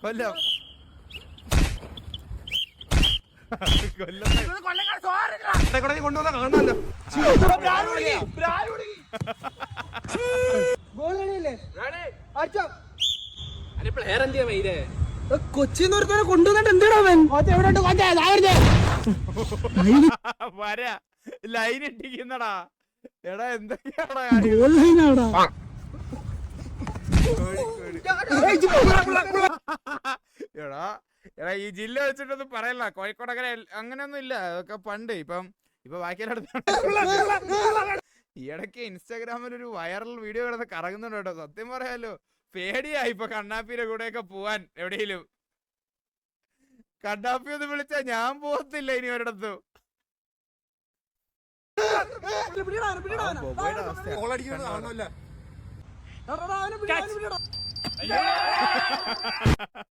കൊല്ലം കൊണ്ടുവന്ന കാണാമല്ലോ. കൊച്ചിന്ന് കൊണ്ടുവന്നിട്ട് എന്തിനാവൻ വര ലൈൻ ഇട്ടിക്കുന്നടാ. എടാ എന്തൊക്കെയാടാ എടാ എടാ ഈ ജില്ല വെച്ചിട്ടൊന്നും പറയല്ല. കോഴിക്കോട് അങ്ങനെയൊന്നും ഇല്ല. അതൊക്കെ പണ്ട്. ഇപ്പൊ ബാക്കിയെല്ലാം ഈ ഇടയ്ക്ക് ഇൻസ്റ്റാഗ്രാമിൽ ഒരു വൈറൽ വീഡിയോ കിടന്ന് കറങ്ങുന്നുണ്ട് കേട്ടോ. സത്യം പറയാലോ പേടിയായി ഇപ്പൊ കണ്ണാപ്പിയുടെ കൂടെയൊക്കെ പോവാൻ. എവിടെയെങ്കിലും കണ്ണാപ്പി ഒന്ന് വിളിച്ചാ ഞാൻ പോകത്തില്ല ഇനി ഒരിടത്തും. അവസ്ഥ